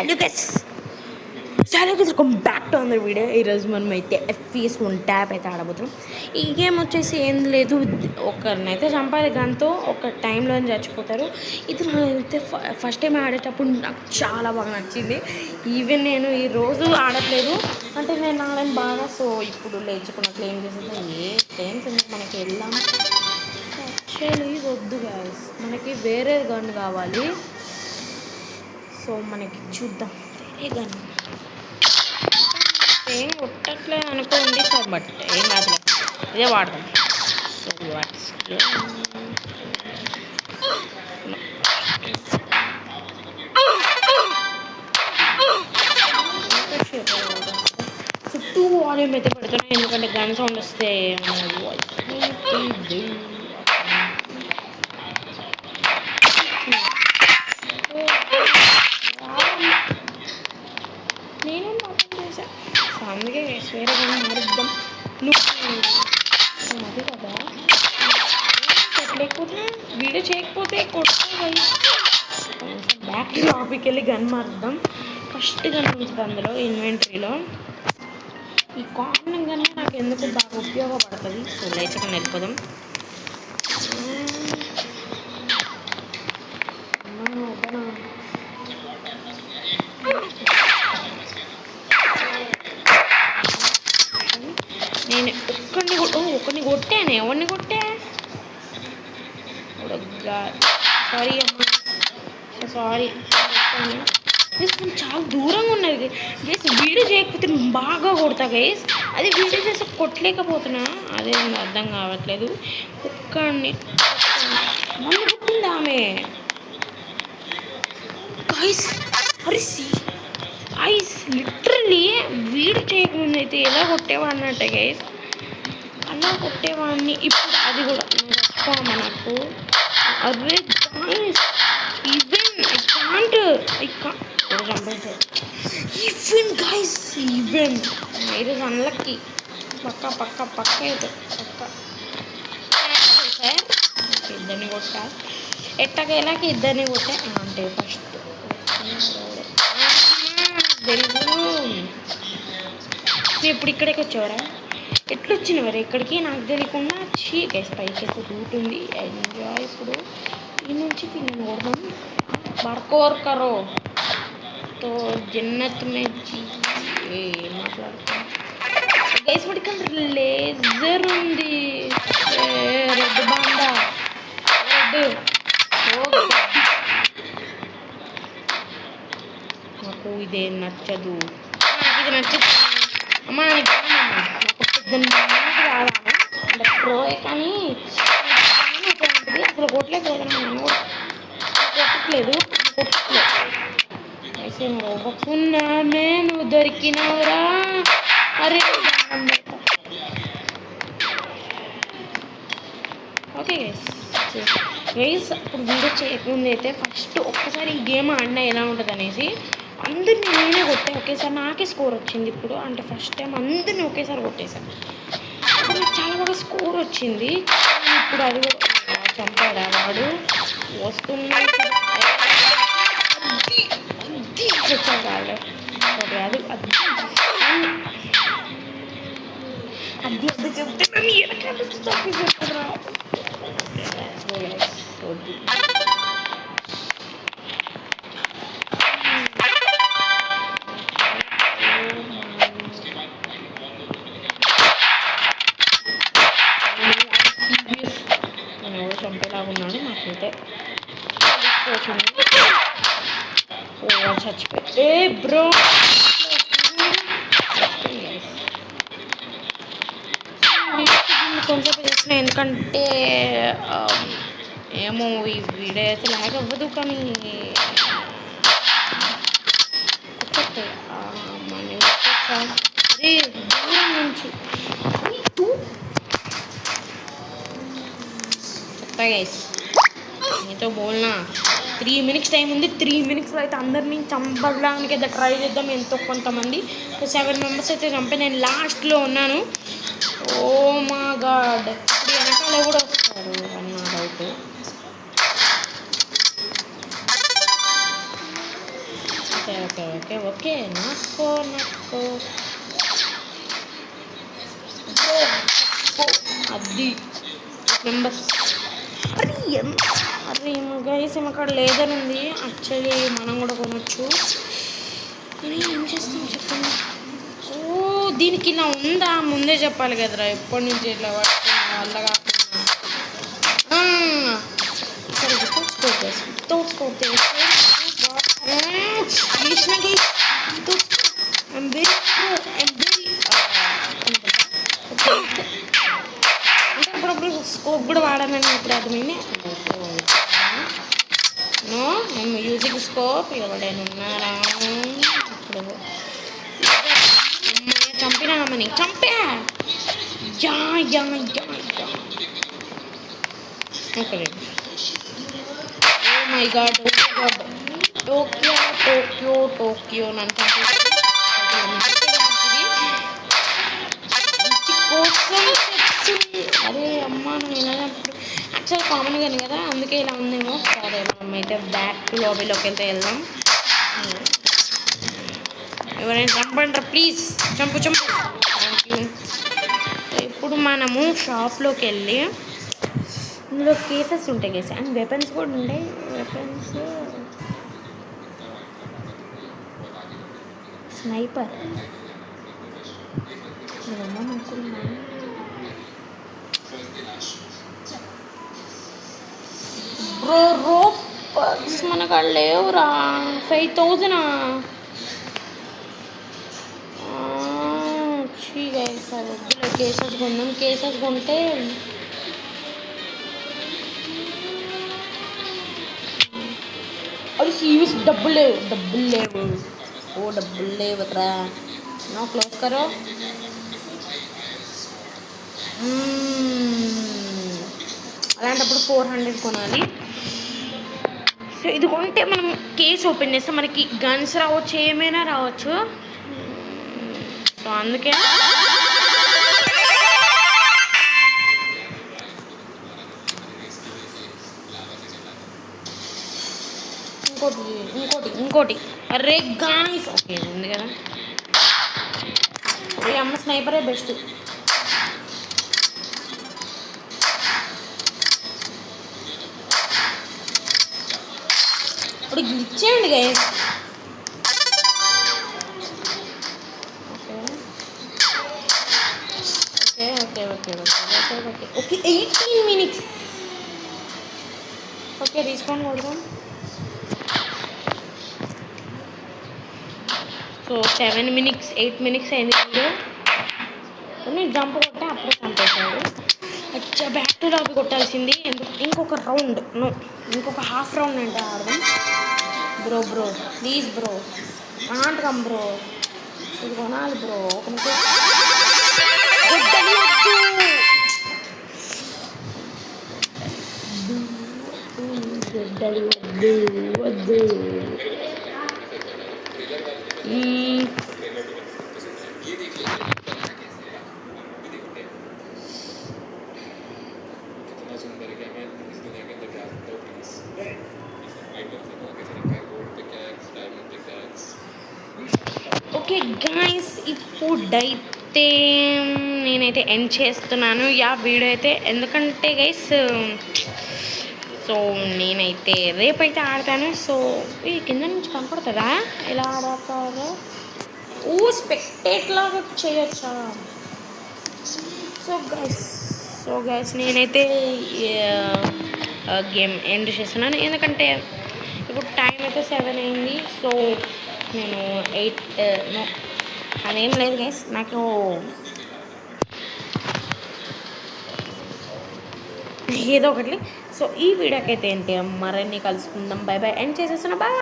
Hello guys, చాలా welcome back to another video. ఈరోజు మనం అయితే FPS 1 ట్యాప్ అయితే ఆడబోతున్నాం. ఈ గేమ్ వచ్చేసి ఏం లేదు, ఒకరినైతే చంపాలి గన్తో, ఒక టైంలో చచ్చిపోతారు. ఇది అయితే ఫస్ట్ టైం ఆడేటప్పుడు నాకు చాలా బాగా నచ్చింది. ఈవెన్ నేను ఈరోజు ఆడట్లేదు అంటే నేను ఆడని బాగా. సో ఇప్పుడు లేచుకున్న క్లెయిమ్ చేసేది ఏ గేమ్స్ ఎందుకు మనకి వెళ్దాం. యాక్చువల్లీ వద్దు గైస్, మనకి వేరే గన్ కావాలి. సో మనకి చూద్దాం వేరే గన్. ఏం కొట్టట్లేదు అనుకోండి సార్, బట్ ఏం కాదులే, ఇదే వాడదాం. సో చుట్టూ వాల్యూమ్ అయితే పెడుతున్నాయి, ఎందుకంటే గన్ సౌండ్ వస్తే నేను మాత్రం చేశాను. సో అందుకే వేరే కానీ మారుద్దాం. నువ్వు అది కదా, లేకపోతే వీడియో చేయకపోతే కొట్టాలి. బ్యాక్ టాపిక్ వెళ్ళి గన్ మారుద్దాం. ఫస్ట్ గన్ ఉంటుంది అందులో ఇన్వెంటరీలో. ఈ కార్నర్ గన్ నాకు ఎందుకు బాగా ఉపయోగపడుతుంది. సో లేచకుండా వెళ్ళిపోదాం. నేను ఒక్కడిని కొట్టాను. ఎవరిని కొట్టా? సారీ అమ్మా, సారీ. చాలా దూరంగా ఉన్నది గైస్. వీడియో చేయకపోతే బాగా కొడతా గైస్. అది వీడియో చేసి కొట్టలేకపోతున్నా, అదే అర్థం కావట్లేదు. ఒక్కడిని మళ్ళీ కొట్టింది ఆమె గైస్. ఐస్ లిటరల్లీ వీడియో చేయకముందు అయితే ఎలా కొట్టేవాడినట్టే గైస్, అలా కొట్టేవాడిని. ఇప్పుడు అది కూడా నచ్చుకోమా నాకు. అదే guys, even even guys, even ఇది అన్లక్కీ. పక్క అయితే సార్ ఇద్దరిని కొట్టా. ఎట్టకేలాకి ఇద్దరిని కొట్టా అంటే ఫస్ట్ తెలుగు. నువ్వు ఎప్పుడు ఇక్కడికి వచ్చేవారా? ఎట్లొచ్చినవారు ఇక్కడికి నాకు తెలియకుండా? చీ గైస్, పైకి అయితే రూట్ ఉంది, ఎంజాయ్. ఇప్పుడు ఈ నుంచి నేను కొడదాం. బర్కోర్ కరో తో జన్నత్ में మాట్లాడుతాం గైస్. వాడి ఇక్కడ లేజర్ ఉంది, రెడ్ బాండా, రెడ్. నాకు ఇదే నచ్చదు, నాకు ఇది నచ్చదు అమ్మా. రాదా అంటే ప్రోయే కానీ అసలు కొట్టలేకపోతున్నా. నేను కూడా కొట్టట్లేదు. ఉన్నా నేను దొరికినవరా. అరే ఓకే గైస్, ఇప్పుడు వీడియో చేయకముందు అయితే ఫస్ట్ ఒక్కసారి ఈ గేమ్ ఆడినా ఎలా ఉంటుంది అనేసి అందరినీ నేనే కొట్టాను ఒకేసారి. నాకే స్కోర్ వచ్చింది ఇప్పుడు. అంటే ఫస్ట్ టైం అందరినీ ఒకేసారి కొట్టేశాను. నాకు చాలా బాగా స్కోర్ వచ్చింది. ఇప్పుడు అది కూడా చంపాడా వాడు. వస్తున్నాడు వచ్చాడు. అది అది అది చెప్తే నన్ను వెనకాల చెప్తున్నా. చంపేలాగా ఉన్నాడు నాకైతే. చచ్చిపోయి ఏ బ్రో కొంచెం చేసిన, ఎందుకంటే ఏమో ఈ వీడియో అయితే లాగ్ అవ్వదు. కానీ అరే దూరం నుంచి చెప్పా గైస్, నీతో బోల్నా 3 minutes టైం ఉంది. 3 minutesలో అయితే అందరినీ చంపడానికి అయితే ట్రై చేద్దాం. ఎంతో కొంతమంది 7 members అయితే చంపి నేను లాస్ట్లో ఉన్నాను. ఓ మా గాడ్, ఇప్పుడు వెనకాల కూడా వస్తారు అన్న doubt. Okay okay okay okay నాకు అది మెంబర్స్ అరే గైస్ అక్కడ లేదర్ ఉంది. యాక్చువల్లీ మనం కూడా కొనవచ్చు. కానీ ఏం చేస్తాం చెప్పండి. ఓ దీనికి ఇలా ఉందా, ముందే చెప్పాలి కదరా. ఎప్పటి నుంచి ఇట్లా పడుతున్నా వల్ల కాకుండా సరే తోచుకోతే అంటే అప్పుడప్పుడు స్కోప్ కూడా వాడాలని ఇప్పుడు అర్థమైంది. No I'm using scope. ఎవడైనా ఉన్నారా? ఇప్పుడు చంపినామని చంపా. Yeah yeah yeah yeah okay. Oh my God Tokyo Tokyo Tokyo నన్ను కోసం అరే అమ్మ నువ్వు ఇలా యాక్చువల్ కామన్ కానీ కదా, అందుకే ఇలా ఉందేమో. సరే మనం అయితే బ్యాక్ టు లాబీలోకి వెళ్దాం. ఎవరైనా చంపండి ప్లీజ్, చంపు. Thank you. ఇప్పుడు మనము షాప్లోకి వెళ్ళి ఇందులో కేసెస్ ఉంటాయి అండ్ వెపన్స్ కూడా ఉంటాయి. వెపన్స్ స్నైపర్ అనుకున్నా. బ్రో రోప్స్ మనకు లేవురా. 5,000 కేసెస్ కొందాం. కేసెస్ కొంటే అవి సీరియస్ డబ్బులు లేవు. ఓ డబ్బులు లేవురా. నా క్లోజ్ కరో. అలాంటప్పుడు 400 కొనాలి. సో ఇది కొంటే మనం కేస్ ఓపెన్ చేస్తే మనకి గన్స్ రావచ్చు, ఏమైనా రావచ్చు. సో అందుకే ఇంకోటి అరే గాయ్స్ ఓకే ఉంది కదా. అరే అమ్మ స్నైపరే బెస్ట్. ఇప్పుడు ఇచ్చేయండి guys. Okay 18 minutes. Okay respawn కొడదాం. సో 7 minutes 8 minutes అయింది వీడియో. నేను జంప్ కొట్టే అప్పుడే చంపేశాడు. అచ్చా బ్యాక్ టు లాబీ కొట్టాల్సింది. ఇంకొక రౌండ్ ఇంకొక హాఫ్ రౌండ్ అంటే ఆడదాం. Bro please bro can't come bro. ఇది కొనాలి బ్రో. ఒక వద్దు. ఓకే గైస్ ఇప్పుడైతే నేనైతే ఎండ్ చేస్తున్నాను వీడియో అయితే. ఎందుకంటే గైస్ సో నేనైతే రేపైతే ఆడతాను. సో ఈ కింద నుంచి కనపడుతుందా ఎలా ఆడతారో? ఓ స్పెక్టేట్ లాగా చేయొచ్చా? సో గైస్ నేనైతే గేమ్ ఎండ్ చేస్తున్నాను. ఎందుకంటే ఇప్పుడు టైం అయితే 7 అయింది. సో నేను 8 అదేం లేదు గైస్, నాకు ఏదో ఒకటి. సో ఈ వీడియోకి అయితే ఏంటి మరిన్ని కలుసుకుందాం. బై ఎండ్ చేసేస్తున్నా. బాయ్.